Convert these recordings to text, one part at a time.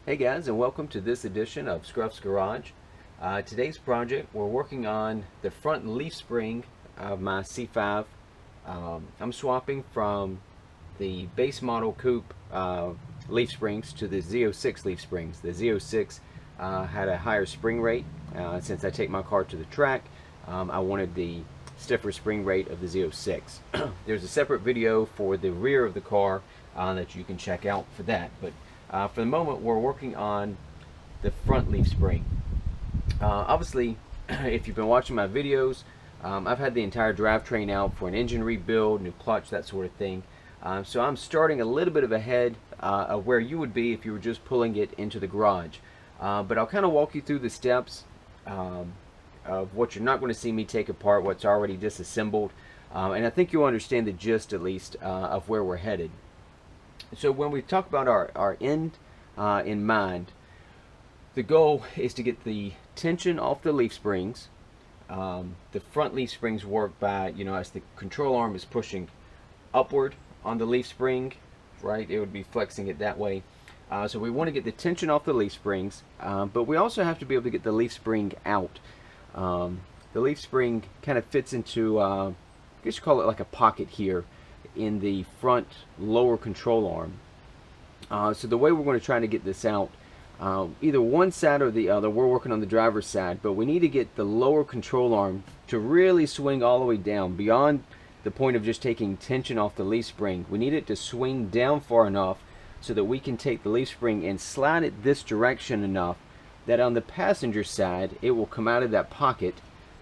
Hey guys, and welcome to this edition of Scruff's Garage. Today's project, we're working on the front leaf spring of my C5. I'm swapping from the base model coupe leaf springs to the Z06 leaf springs. The Z06 had a higher spring rate. Since I take my car to the track, I wanted the stiffer spring rate of the Z06. There's a separate video for the rear of the car that you can check out for that. But for the moment, we're working on the front leaf spring. Obviously, if you've been watching my videos, I've had the entire drivetrain out for an engine rebuild, new clutch, that sort of thing. So I'm starting a little bit of ahead of where you would be if you were just pulling it into the garage. But I'll kind of walk you through the steps of what you're not going to see me take apart, what's already disassembled. And I think you'll understand the gist, at least, of where we're headed. So when we talk about our end in mind, the goal is to get the tension off the leaf springs. The front leaf springs work by, as the control arm is pushing upward on the leaf spring, right? It would be flexing it that way. So we want to get the tension off the leaf springs, but we also have to be able to get the leaf spring out. The leaf spring kind of fits into, I guess you call it like a pocket here in the front lower control arm. So the way we're going to try to get this out, either one side or the other, we're working on the driver's side, but we need to get the lower control arm to really swing all the way down beyond the point of just taking tension off the leaf spring. We need it to swing down far enough so that we can take the leaf spring and slide it this direction enough that on the passenger side it will come out of that pocket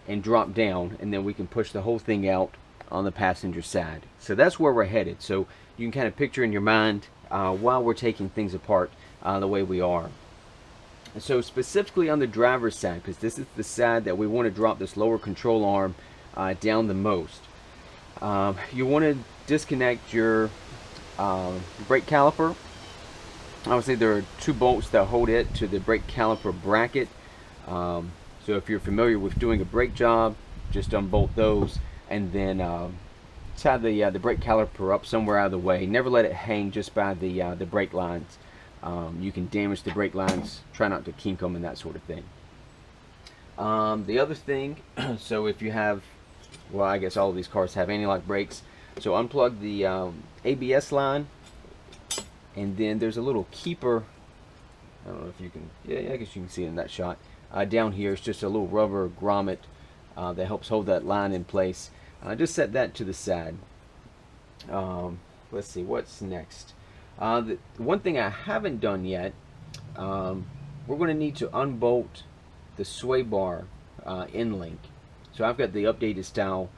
and drop down, and then we can push the whole thing out on the passenger side. So that's where we're headed. So you can kind of picture in your mind while we're taking things apart the way we are. So specifically on the driver's side, because this is the side that we want to drop this lower control arm down the most, you want to disconnect your brake caliper. Obviously there are two bolts that hold it to the brake caliper bracket. So if you're familiar with doing a brake job, just unbolt those and then tie the brake caliper up somewhere out of the way. Never let it hang just by the brake lines. You can damage the brake lines. Try not to kink them and that sort of thing. The other thing, so if you have, well, I guess all of these cars have anti-lock brakes, so unplug the ABS line, and then there's a little keeper. I don't know if you can, yeah, I guess you can see it in that shot. Down here, it's just a little rubber grommet that helps hold that line in place. Just set that to the side. Let's see, what's next? The one thing I haven't done yet, we're going to need to unbolt the sway bar end link. So I've got the updated style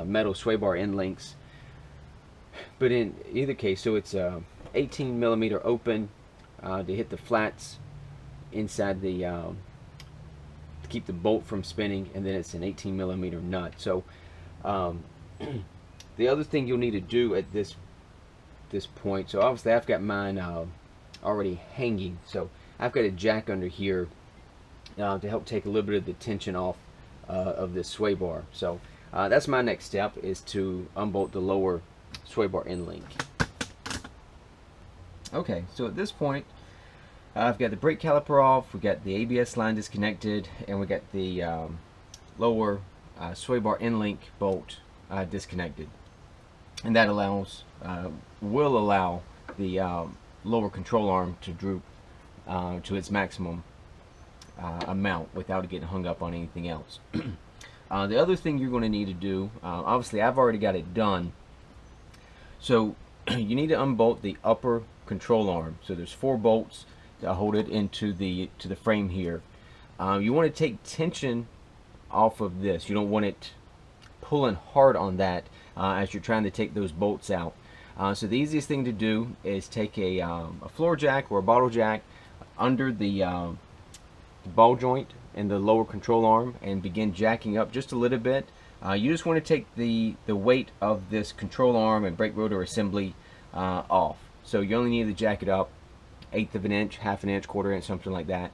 metal sway bar end links, but in either case, so it's 18 millimeter open to hit the flats inside the to keep the bolt from spinning, and then it's an 18 millimeter nut. So the other thing you'll need to do at this point, so obviously I've got mine already hanging, so I've got a jack under here to help take a little bit of the tension off of this sway bar. So that's my next step, is to unbolt the lower sway bar end link. Okay, so at this point I've got the brake caliper off, we've got the ABS line disconnected, and we got the lower sway bar end link bolt disconnected, and that will allow the lower control arm to droop to its maximum amount without it getting hung up on anything else. The other thing you're going to need to do, obviously I've already got it done, so you need to unbolt the upper control arm. So there's 4 bolts that hold it into the frame here. You want to take tension off of this. You don't want it pulling hard on that as you're trying to take those bolts out. So the easiest thing to do is take a floor jack or a bottle jack under the ball joint in the lower control arm and begin jacking up just a little bit. You just want to take the weight of this control arm and brake rotor assembly off. So you only need to jack it up 1/8 of an inch, 1/2 inch, 1/4 inch, something like that.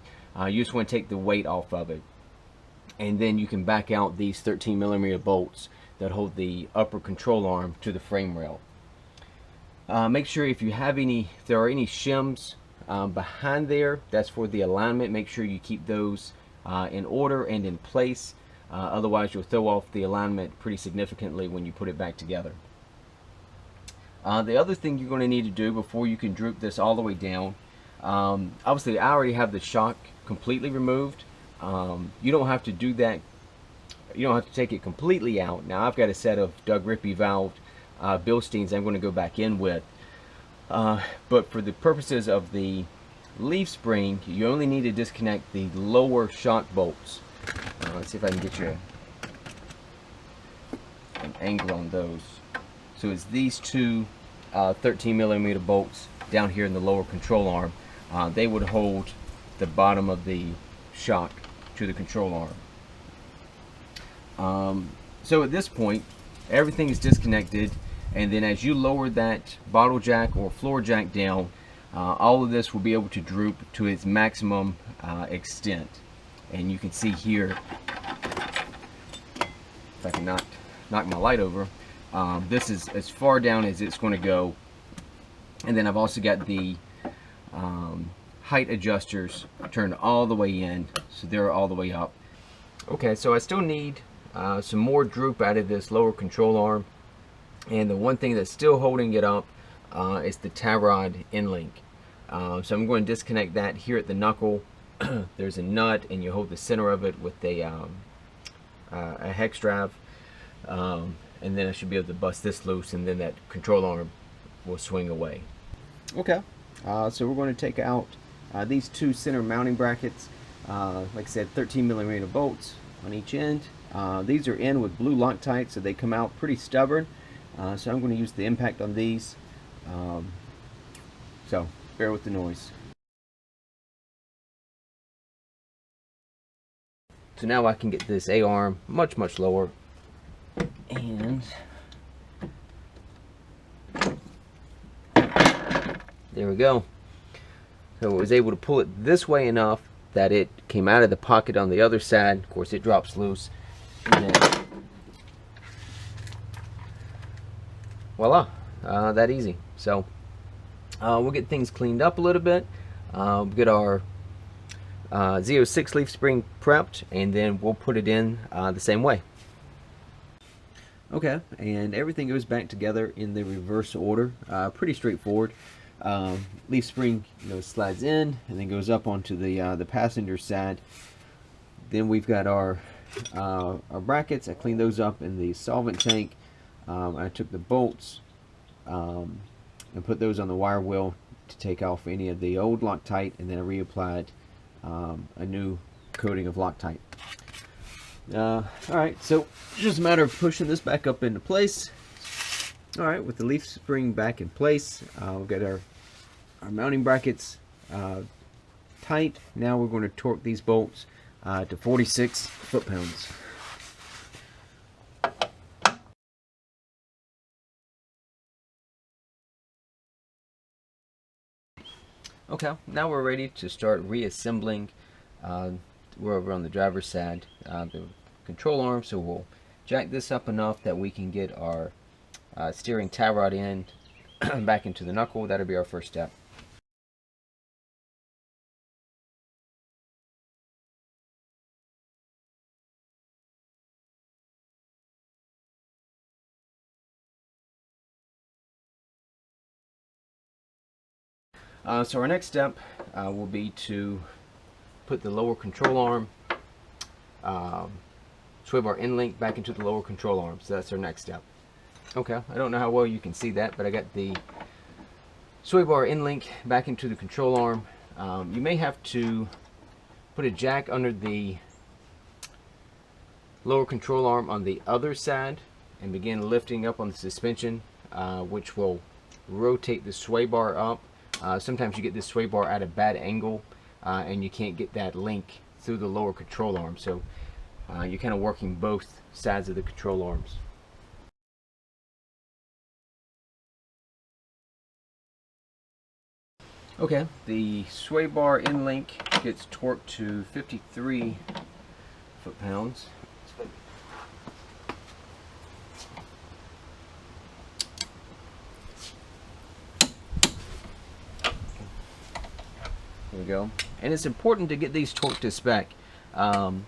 You just want to take the weight off of it, and then you can back out these 13 millimeter bolts that hold the upper control arm to the frame rail. Make sure if there are any shims Behind there, that's for the alignment. Make sure you keep those in order and in place. Otherwise, you'll throw off the alignment pretty significantly when you put it back together. The other thing you're going to need to do before you can droop this all the way down, obviously I already have the shock completely removed. You don't have to do that. You don't have to take it completely out. Now I've got a set of Doug Rippey valve Bilsteins I'm going to go back in with. But for the purposes of the leaf spring, you only need to disconnect the lower shock bolts. Let's see if I can get you an angle on those. So it's these two 13mm bolts down here in the lower control arm. They would hold the bottom of the shock to the control arm. So at this point, everything is disconnected, and then as you lower that bottle jack or floor jack down, all of this will be able to droop to its maximum extent. And you can see here, if I can knock my light over, this is as far down as it's going to go. And then I've also got the height adjusters turned all the way in, so they're all the way up. Okay, so I still need some more droop out of this lower control arm, and the one thing that's still holding it up is the tie rod end link. So I'm going to disconnect that here at the knuckle. There's a nut, and you hold the center of it with a hex drive, and then I should be able to bust this loose, and then that control arm will swing away. Okay, so we're going to take out these two center mounting brackets. Like I said, 13mm bolts on each end. These are in with blue Loctite, so they come out pretty stubborn. So I'm going to use the impact on these. So bear with the noise. So now I can get this A-arm much lower, and there we go. So I was able to pull it this way enough that it came out of the pocket on the other side. Of course, it drops loose, and then voila, that easy. So we'll get things cleaned up a little bit. We'll get our Z06 leaf spring prepped, and then we'll put it in the same way. Okay, and everything goes back together in the reverse order. Pretty straightforward. Leaf spring, slides in and then goes up onto the passenger side. Then we've got our brackets. I cleaned those up in the solvent tank. I took the bolts and put those on the wire wheel to take off any of the old Loctite, and then I reapplied a new coating of Loctite. Alright, so it's just a matter of pushing this back up into place. Alright, with the leaf spring back in place, we've got our mounting brackets tight. Now we're going to torque these bolts to 46 foot-pounds. Okay, now we're ready to start reassembling. We're over on the driver's side, the control arm, so we'll jack this up enough that we can get our steering tie rod in back into the knuckle. That'll be our first step. So our next step will be to put the lower control arm, sway bar end link back into the lower control arm. So that's our next step. Okay, I don't know how well you can see that, but I got the sway bar end link back into the control arm. You may have to put a jack under the lower control arm on the other side and begin lifting up on the suspension, which will rotate the sway bar up. Sometimes you get this sway bar at a bad angle, and you can't get that link through the lower control arm. So you're kind of working both sides of the control arms. Okay, the sway bar end link gets torqued to 53 foot-pounds. There we go. And it's important to get these torqued to spec. Run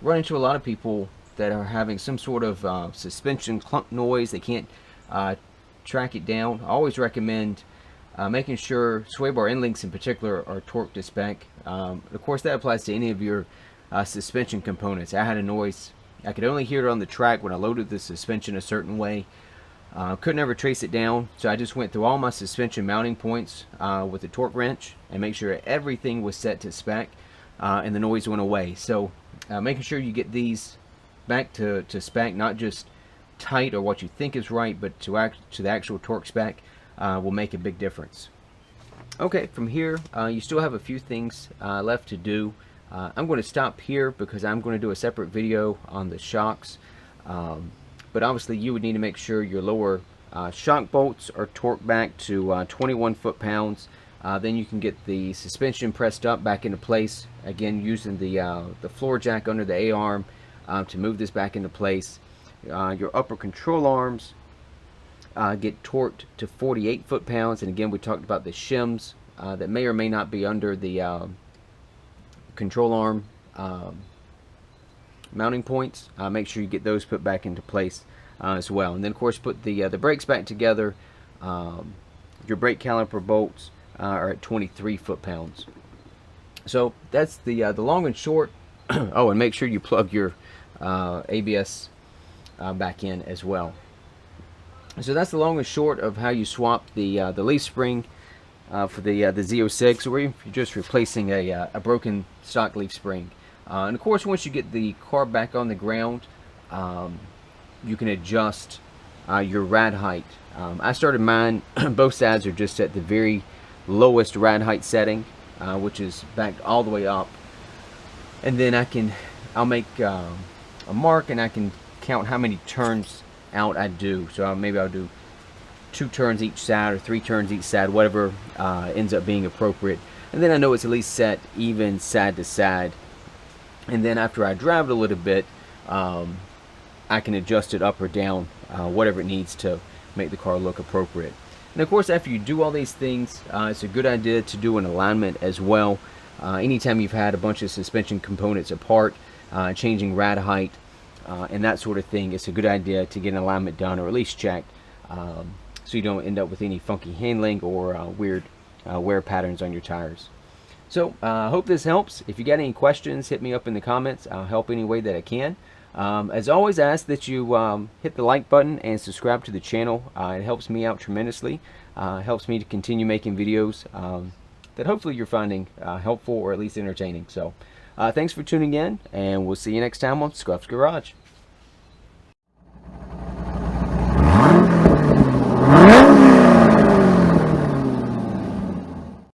into a lot of people that are having some sort of suspension clunk noise. They can't track it down. I always recommend making sure sway bar end links in particular are torqued to spec. Of course, that applies to any of your suspension components. I had a noise. I could only hear it on the track when I loaded the suspension a certain way. Couldn't ever trace it down, so I just went through all my suspension mounting points with a torque wrench and make sure everything was set to spec, and the noise went away. So making sure you get these back to spec, not just tight or what you think is right, but to the actual torque spec, will make a big difference. Okay, from here you still have a few things left to do. I'm going to stop here because I'm going to do a separate video on the shocks. But obviously you would need to make sure your lower shock bolts are torqued back to 21 foot-pounds. Then you can get the suspension pressed up back into place, again using the floor jack under the A-arm to move this back into place. Your upper control arms get torqued to 48 foot-pounds, and again we talked about the shims that may or may not be under the control arm mounting points. Make sure you get those put back into place as well, and then of course put the brakes back together. Your brake caliper bolts are at 23 foot-pounds. So that's the long and short. Oh, and make sure you plug your ABS back in as well. So that's the long and short of how you swap the leaf spring for the Z06, or if you're just replacing a broken stock leaf spring. And of course, once you get the car back on the ground, you can adjust your rad height. I started mine, both sides are just at the very lowest rad height setting, which is backed all the way up. And then I'll make a mark, and I can count how many turns out I do. So maybe I'll do 2 turns each side or 3 turns each side, whatever ends up being appropriate. And then I know it's at least set even side to side. And then after I drive it a little bit, I can adjust it up or down, whatever it needs to make the car look appropriate. And of course, after you do all these things, it's a good idea to do an alignment as well. Anytime you've had a bunch of suspension components apart, changing rad height and that sort of thing, it's a good idea to get an alignment done, or at least checked, so you don't end up with any funky handling or weird wear patterns on your tires. So I hope this helps. If you got any questions, hit me up in the comments. I'll help any way that I can. As always, I ask that you hit the like button and subscribe to the channel. It helps me out tremendously. Helps me to continue making videos that hopefully you're finding helpful or at least entertaining. So thanks for tuning in, and we'll see you next time on Scruff's Garage.